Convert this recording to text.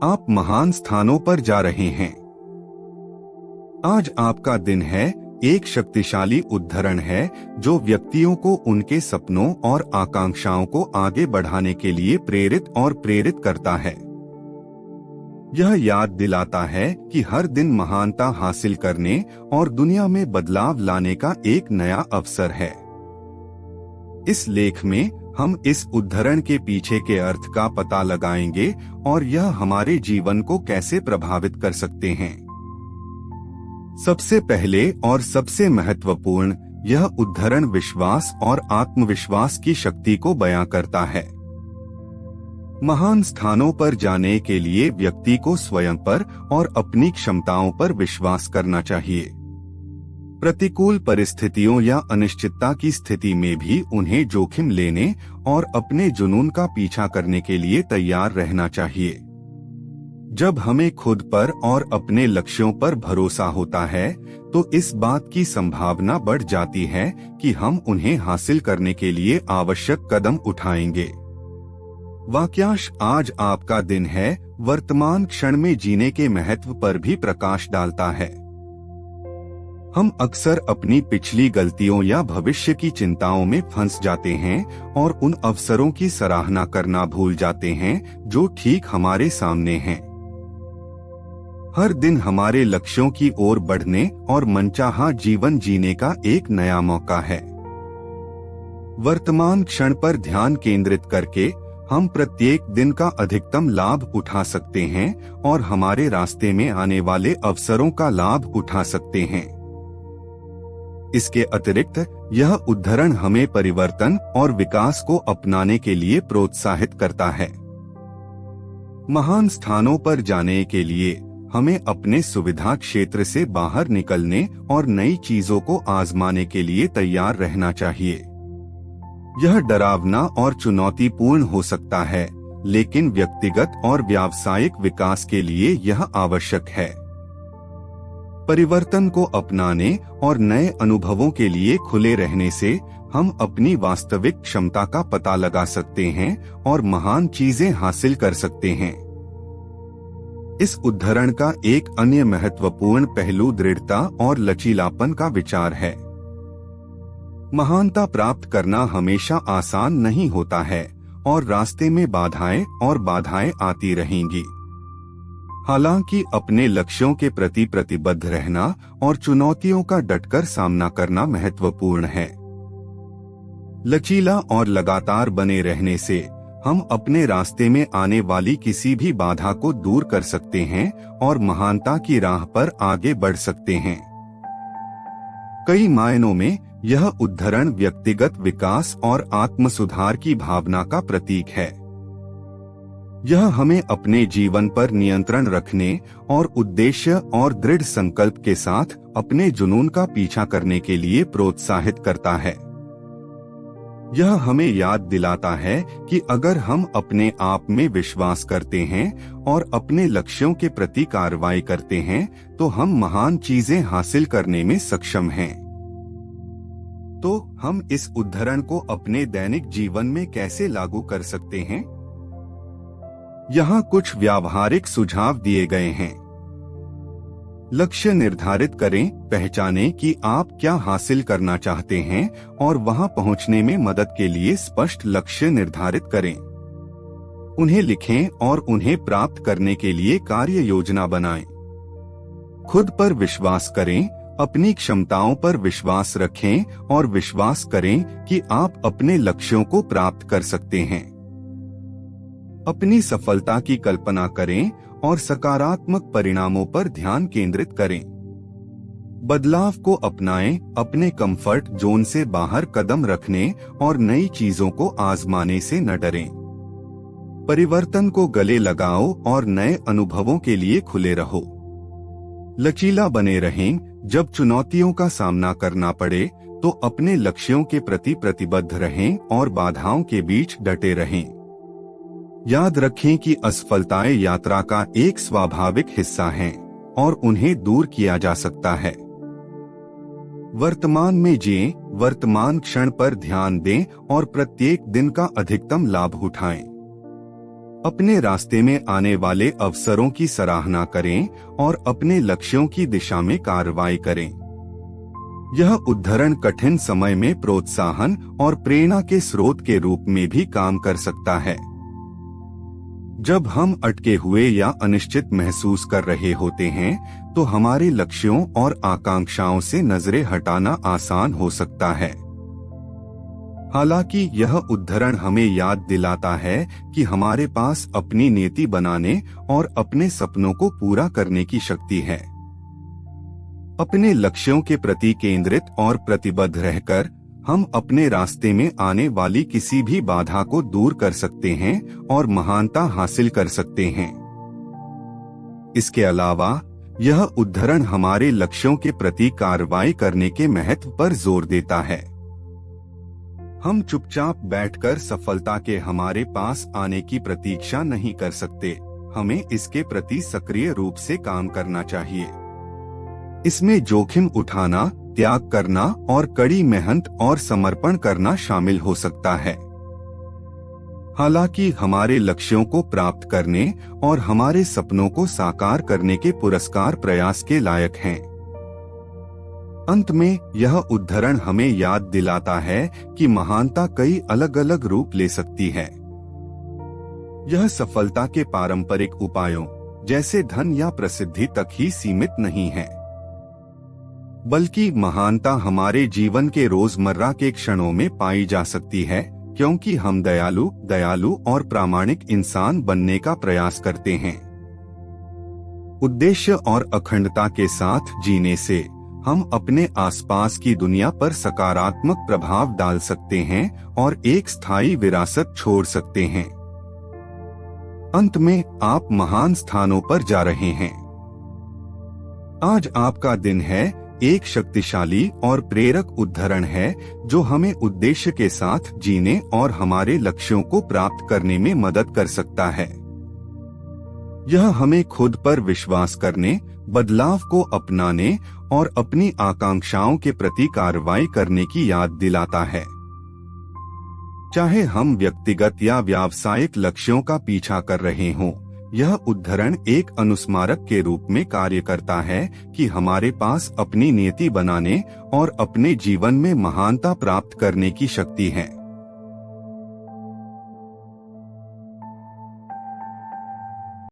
आप महान स्थानों पर जा रहे हैं। आज आपका दिन है, एक शक्तिशाली उद्धरण है जो व्यक्तियों को उनके सपनों और आकांक्षाओं को आगे बढ़ाने के लिए प्रेरित करता है। यह याद दिलाता है कि हर दिन महानता हासिल करने और दुनिया में बदलाव लाने का एक नया अवसर है। इस लेख में हम इस उद्धरण के पीछे के अर्थ का पता लगाएंगे और यह हमारे जीवन को कैसे प्रभावित कर सकते हैं। सबसे पहले और सबसे महत्वपूर्ण, यह उद्धरण विश्वास और आत्मविश्वास की शक्ति को बयां करता है। महान स्थानों पर जाने के लिए व्यक्ति को स्वयं पर और अपनी क्षमताओं पर विश्वास करना चाहिए। प्रतिकूल परिस्थितियों या अनिश्चितता की स्थिति में भी उन्हें जोखिम लेने और अपने जुनून का पीछा करने के लिए तैयार रहना चाहिए। जब हमें खुद पर और अपने लक्ष्यों पर भरोसा होता है तो इस बात की संभावना बढ़ जाती है कि हम उन्हें हासिल करने के लिए आवश्यक कदम उठाएंगे। वाक्यांश आज आपका दिन है वर्तमान क्षण में जीने के महत्व पर भी प्रकाश डालता है। हम अक्सर अपनी पिछली गलतियों या भविष्य की चिंताओं में फंस जाते हैं और उन अवसरों की सराहना करना भूल जाते हैं जो ठीक हमारे सामने हैं। हर दिन हमारे लक्ष्यों की ओर बढ़ने और मनचाहा जीवन जीने का एक नया मौका है। वर्तमान क्षण पर ध्यान केंद्रित करके हम प्रत्येक दिन का अधिकतम लाभ उठा सकते हैं और हमारे रास्ते में आने वाले अवसरों का लाभ उठा सकते हैं। इसके अतिरिक्त यह उद्धरण हमें परिवर्तन और विकास को अपनाने के लिए प्रोत्साहित करता है। महान स्थानों पर जाने के लिए हमें अपने सुविधा क्षेत्र से बाहर निकलने और नई चीजों को आजमाने के लिए तैयार रहना चाहिए। यह डरावना और चुनौतीपूर्ण हो सकता है, लेकिन व्यक्तिगत और व्यावसायिक विकास के लिए यह आवश्यक है। परिवर्तन को अपनाने और नए अनुभवों के लिए खुले रहने से हम अपनी वास्तविक क्षमता का पता लगा सकते हैं और महान चीजें हासिल कर सकते हैं। इस उद्धरण का एक अन्य महत्वपूर्ण पहलू दृढ़ता और लचीलापन का विचार है। महानता प्राप्त करना हमेशा आसान नहीं होता है और रास्ते में बाधाएं आती रहेंगी। हालांकि अपने लक्ष्यों के प्रति प्रतिबद्ध रहना और चुनौतियों का डटकर सामना करना महत्वपूर्ण है। लचीला और लगातार बने रहने से हम अपने रास्ते में आने वाली किसी भी बाधा को दूर कर सकते हैं और महानता की राह पर आगे बढ़ सकते हैं। कई मायनों में यह उद्धरण व्यक्तिगत विकास और आत्म सुधार की भावना का प्रतीक है। यह हमें अपने जीवन पर नियंत्रण रखने और उद्देश्य और दृढ़ संकल्प के साथ अपने जुनून का पीछा करने के लिए प्रोत्साहित करता है। यह हमें याद दिलाता है कि अगर हम अपने आप में विश्वास करते हैं और अपने लक्ष्यों के प्रति कार्रवाई करते हैं तो हम महान चीजें हासिल करने में सक्षम हैं। तो हम इस उद्धरण को अपने दैनिक जीवन में कैसे लागू कर सकते हैं? यहाँ कुछ व्यावहारिक सुझाव दिए गए हैं। लक्ष्य निर्धारित करें, पहचानें कि आप क्या हासिल करना चाहते हैं और वहां पहुंचने में मदद के लिए स्पष्ट लक्ष्य निर्धारित करें। उन्हें लिखें और उन्हें प्राप्त करने के लिए कार्य योजना बनाएं। खुद पर विश्वास करें, अपनी क्षमताओं पर विश्वास रखें और विश्वास करें कि आप अपने लक्ष्यों को प्राप्त कर सकते हैं। अपनी सफलता की कल्पना करें और सकारात्मक परिणामों पर ध्यान केंद्रित करें। बदलाव को अपनाएं, अपने कंफर्ट जोन से बाहर कदम रखने और नई चीजों को आजमाने से न डरें। परिवर्तन को गले लगाओ और नए अनुभवों के लिए खुले रहो। लचीला बने रहें, जब चुनौतियों का सामना करना पड़े तो अपने लक्ष्यों के प्रति प्रतिबद्ध रहें और बाधाओं के बीच डटे रहें। याद रखें कि असफलताएं यात्रा का एक स्वाभाविक हिस्सा हैं और उन्हें दूर किया जा सकता है। वर्तमान में जिएं, वर्तमान क्षण पर ध्यान दें और प्रत्येक दिन का अधिकतम लाभ उठाएं। अपने रास्ते में आने वाले अवसरों की सराहना करें और अपने लक्ष्यों की दिशा में कार्रवाई करें। यह उद्धरण कठिन समय में प्रोत्साहन और प्रेरणा के स्रोत के रूप में भी काम कर सकता है। जब हम अटके हुए या अनिश्चित महसूस कर रहे होते हैं, तो हमारे लक्ष्यों और आकांक्षाओं से नजरें हटाना आसान हो सकता है। हालांकि यह उद्धरण हमें याद दिलाता है कि हमारे पास अपनी नीति बनाने और अपने सपनों को पूरा करने की शक्ति है। अपने लक्ष्यों के प्रति केंद्रित और प्रतिबद्ध रहकर हम अपने रास्ते में आने वाली किसी भी बाधा को दूर कर सकते हैं और महानता हासिल कर सकते हैं। इसके अलावा यह उद्धरण हमारे लक्ष्यों के प्रति कार्रवाई करने के महत्व पर जोर देता है। हम चुपचाप बैठकर सफलता के हमारे पास आने की प्रतीक्षा नहीं कर सकते। हमें इसके प्रति सक्रिय रूप से काम करना चाहिए। इसमें जोखिम उठाना, त्याग करना और कड़ी मेहनत और समर्पण करना शामिल हो सकता है। हालांकि हमारे लक्ष्यों को प्राप्त करने और हमारे सपनों को साकार करने के पुरस्कार प्रयास के लायक हैं। अंत में यह उद्धरण हमें याद दिलाता है कि महानता कई अलग अलग रूप ले सकती है। यह सफलता के पारंपरिक उपायों जैसे धन या प्रसिद्धि तक ही सीमित नहीं है, बल्कि महानता हमारे जीवन के रोजमर्रा के क्षणों में पाई जा सकती है, क्योंकि हम दयालु और प्रामाणिक इंसान बनने का प्रयास करते हैं। उद्देश्य और अखंडता के साथ जीने से हम अपने आसपास की दुनिया पर सकारात्मक प्रभाव डाल सकते हैं और एक स्थायी विरासत छोड़ सकते हैं। अंत में आप महान स्थानों पर जा रहे हैं। आज आपका दिन है एक शक्तिशाली और प्रेरक उद्धरण है जो हमें उद्देश्य के साथ जीने और हमारे लक्ष्यों को प्राप्त करने में मदद कर सकता है। यह हमें खुद पर विश्वास करने, बदलाव को अपनाने और अपनी आकांक्षाओं के प्रति कार्रवाई करने की याद दिलाता है। चाहे हम व्यक्तिगत या व्यावसायिक लक्ष्यों का पीछा कर रहे हों, यह उद्धरण एक अनुस्मारक के रूप में कार्य करता है कि हमारे पास अपनी नीति बनाने और अपने जीवन में महानता प्राप्त करने की शक्ति है।